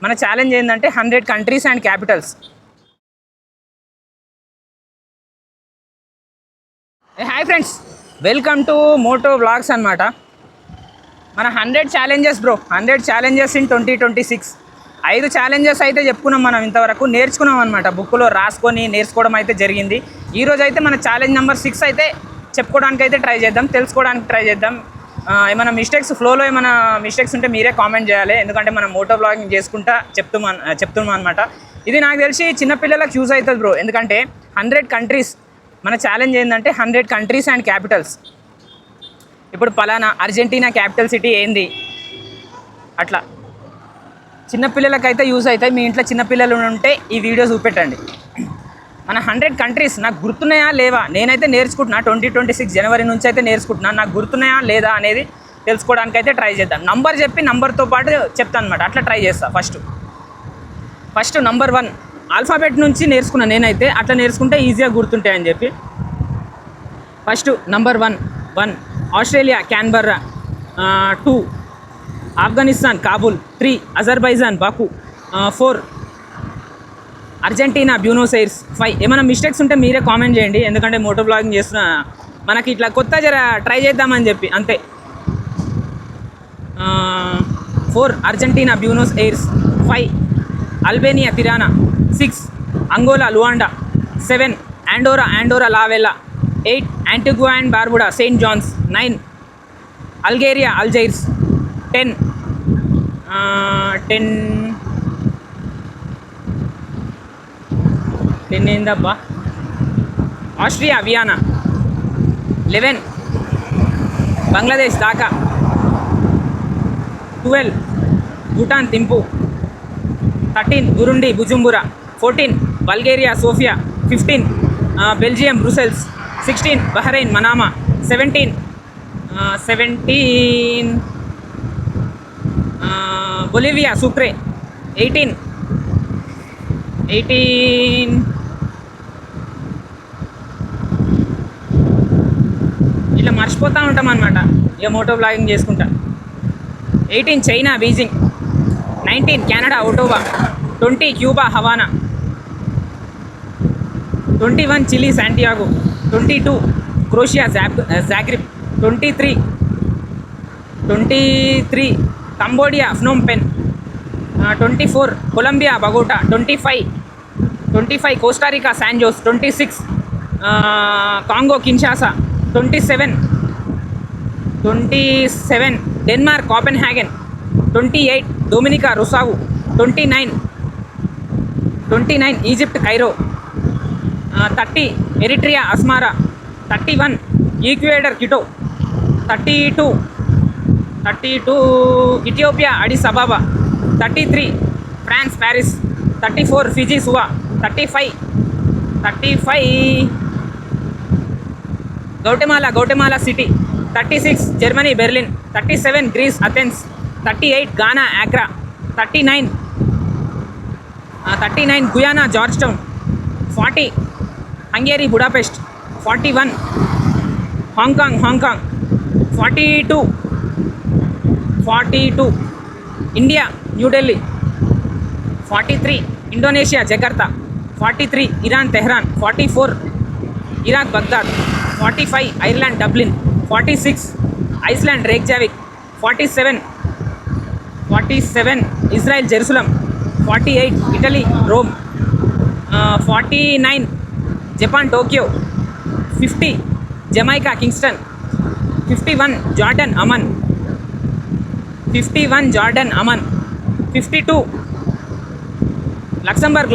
మన ఛాలెంజ్ ఏంటంటే 100 countries and capitals. Hi friends, welcome to Moto vlogs అనమాట. మన 100 ఛాలెంజెస్ బ్రో, 100 ఛాలెంజెస్ ఇన్ 2026. 5 ఛాలెంజెస్ అయితే చెప్పుకున్నాం మనం, ఇంతవరకు నేర్చుకున్నాం అనమాట. బుక్లో రాసుకొని నేర్చుకోవడం అయితే జరిగింది. ఈరోజు అయితే మన ఛాలెంజ్ నెంబర్ 6 అయితే చెప్పుకోవడానికి అయితే ట్రై చేద్దాం, తెలుసుకోవడానికి ట్రై చేద్దాం. ఏమైనా మిస్టేక్స్, ఫ్లోలో ఏమైనా మిస్టేక్స్ ఉంటే మీరే కామెంట్ చేయాలి, ఎందుకంటే మనం మోటో బ్లాగింగ్ చేసుకుంటా చెప్తున్నాం అనమాట. ఇది నాకు తెలిసి చిన్నపిల్లలకు యూజ్ అవుతుంది బ్రో, ఎందుకంటే 100 కంట్రీస్. మన ఛాలెంజ్ ఏంటంటే 100 కంట్రీస్ అండ్ క్యాపిటల్స్. ఇప్పుడు పలానా అర్జెంటీనా క్యాపిటల్ సిటీ ఏంది, అట్లా చిన్నపిల్లలకైతే యూజ్ అవుతాయి. మీ ఇంట్లో చిన్నపిల్లలు ఉంటే ఈ వీడియో చూపెట్టండి. మన 100 కంట్రీస్ నాకు గుర్తున్నాయా లేవా, నేనైతే నేర్చుకుంటున్నా. 2026 జనవరి నుంచి అయితే నేర్చుకుంటున్నా. నాకు గుర్తున్నాయా లేదా అనేది తెలుసుకోవడానికి అయితే ట్రై చేద్దాం. నంబర్ చెప్పి నంబర్తో పాటు చెప్తాను అనమాట, అట్లా ట్రై చేస్తాను. ఫస్ట్ నంబర్ 1 ఆల్ఫాబెట్ నుంచి నేర్చుకున్నాను నేనైతే, అట్లా నేర్చుకుంటే ఈజీగా గుర్తుంటాయని చెప్పి. First number 1 Australia Canberra, 2 Afghanistan Kabul, 3 Azerbaijan Baku, 4 Argentina Buenos Aires, 5. ఏమైనా మిస్టేక్స్ ఉంటే మీరే కామెంట్ చేయండి, ఎందుకంటే మోటో బ్లాగింగ్ చేస్తున్నా, మనకి ఇట్లా కొత్త ట్రై చేద్దామని చెప్పి అంతే. 4 Argentina Buenos Aires, 5 Albania Tirana, 6 Angola Luanda, 7 Andorra la Vella, 8 Antigua and Barbuda Saint John's, 9 Algeria Algiers, 10 ఏందబ్బా Austria Vienna, 11 Bangladesh Dhaka, 12 Bhutan Thimphu, 13 Burundi Bujumbura, 14 Bulgaria Sofia, 15 Belgium Brussels, 16 Bahrain Manama, 17 Bolivia Sucre, 18 ఇట్లా మర్చిపోతూ ఉంటాం అనమాట ఇక మోటో బ్లాగింగ్ చేసుకుంటా. 18 China Beijing, 19 Canada Ottawa, 20 Cuba Havana, 21 Chile Santiago, 22 Croatia Zagreb, 23 Cambodia Phnom Penh, 24 Colombia Bogota, 25 Costa Rica San Jose, 26 Congo Kinshasa, 27 Denmark Copenhagen, 28 Dominica Roseau, 29 Egypt Cairo, 30 Eritrea Asmara, 31 Ecuador Quito, 32 Ethiopia Addis Ababa, 33 France Paris, 34 Fiji Suva, 35 Guatemala City, 36 Germany Berlin, 37 Greece Athens, 38 Ghana Accra, 39 Guyana George town, 40 Hungary Budapest, 41 Hong Kong 42 India New Delhi, 43 Indonesia Jakarta, 43 Iran Tehran, 44 Iraq Baghdad, 45 Ireland Dublin, 46 Iceland Reykjavik, 47 Israel Jerusalem, 48 Italy Rome, 49 Japan Tokyo, 50 Jamaica Kingston, 51 Jordan Amman, 52 Luxembourg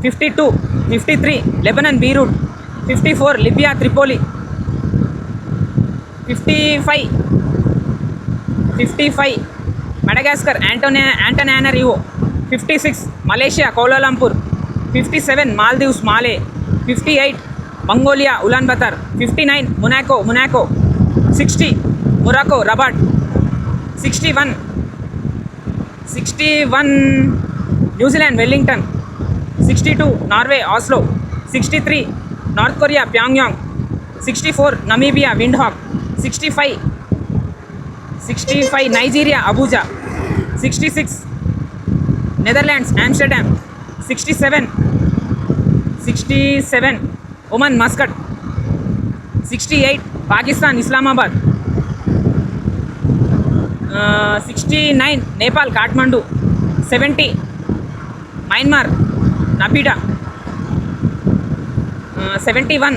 53 Lebanon Beirut, 54 Libya Tripoli, 55 Madagascar Antananarivo, 56 Malaysia Kuala Lumpur, 57 Maldives Male, 58 Mongolia Ulaanbaatar, 59 Monaco, 60 Morocco Rabat, 61 New Zealand Wellington, 62 Norway ఆస్లో, 63 North Korea Pyongyang, 64 Namibia Windhoek, 65 Nigeria Abuja, 66 Netherlands Amsterdam 67. Oman Muscat 68. Pakistan Islamabad 69. Nepal Kathmandu 70. Myanmar Naypyidaw 71.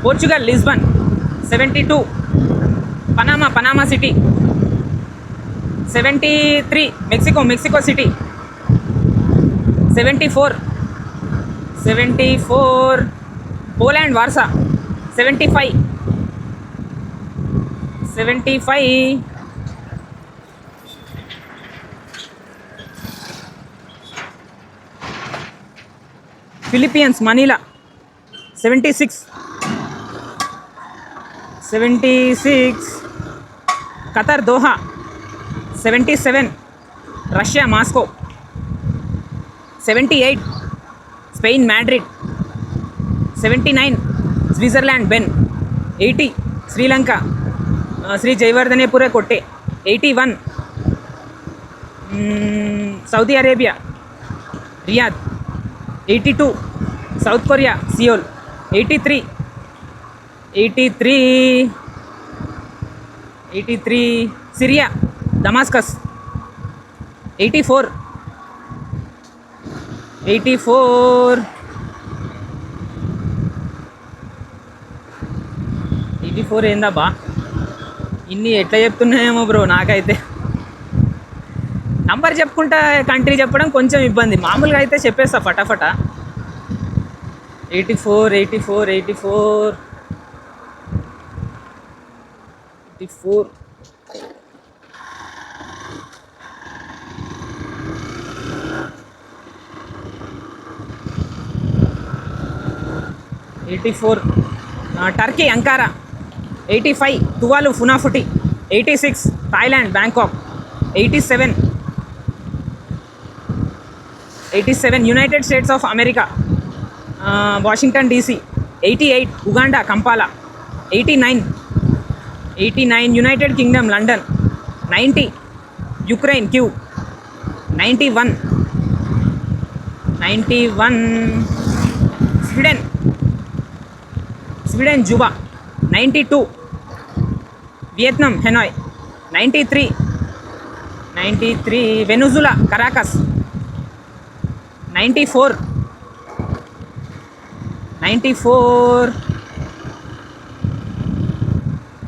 Portugal Lisbon 72. Panama City 73. Mexico City 74. Poland Warsaw 75. Philippines Manila 76. Qatar Doha 77. Russia Moscow 78. Spain Madrid 79. Switzerland Bern 80. Sri Lanka Sri Jayawardenepura Kotte 81. Saudi Arabia Riyadh 82. South Korea Seoul 83. Syria Damascus 84. ఏందా బా, ఇన్ని ఎట్లా చెప్తున్నాయేమో bro, నాకైతే number చెప్పుకుంటా country చెప్పడం కొంచెం ఇబ్బంది, మామూలుగా అయితే చెప్పేస్తా ఫటాఫటా. 84. Turkey Ankara 85. Tuvalu Funafuti 86. Thailand Bangkok 87. United States of America Washington DC 88. Uganda Kampala 89. United Kingdom London 90. Ukraine Kyiv 91. Sweden Juba 92. Vietnam Hanoi 93. Venezuela Caracas 94.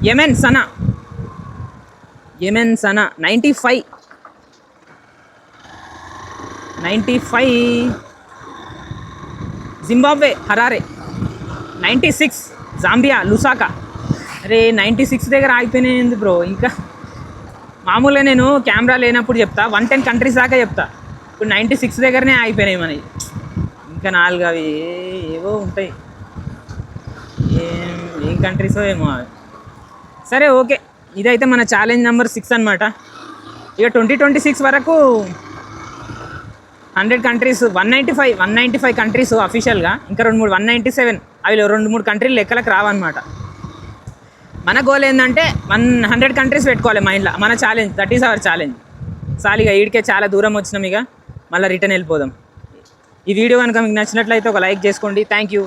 Yemen Sanaa 95. Zimbabwe Harare 96. Zambia Lusaka. అరే 96 దగ్గర ఆగిపోయినాయింది bro. ఇంకా మామూలుగా నేను camera లేనప్పుడు చెప్తా 110 countries దాకా చెప్తా, ఇప్పుడు 96 దగ్గరనే ఆగిపోయినాయి మనకి. ఇంకా 4 అవి ఏవో ఉంటాయి, ఏం కంట్రీసో ఏమో అవి. సరే ఓకే, ఇదైతే మన ఛాలెంజ్ నెంబర్ 6 అనమాట. ఇక 2026 వరకు 100 కంట్రీస్ 195 కంట్రీస్ అఫీషియల్గా, ఇంకా 197 అవి 2-3 కంట్రీలు లెక్కలకు రావన్నమాట. మన గోల్ ఏంటంటే 100 కంట్రీస్ పెట్టుకోవాలి మైండ్లో, మన challenge. That is our challenge. సాలిగా ఈడికే చాలా దూరం వచ్చినాం, ఇక మళ్ళీ రిటర్న్ వెళ్ళిపోదాం. ఈ వీడియో కనుక మీకు నచ్చినట్లయితే ఒక లైక్ చేసుకోండి. Thank you.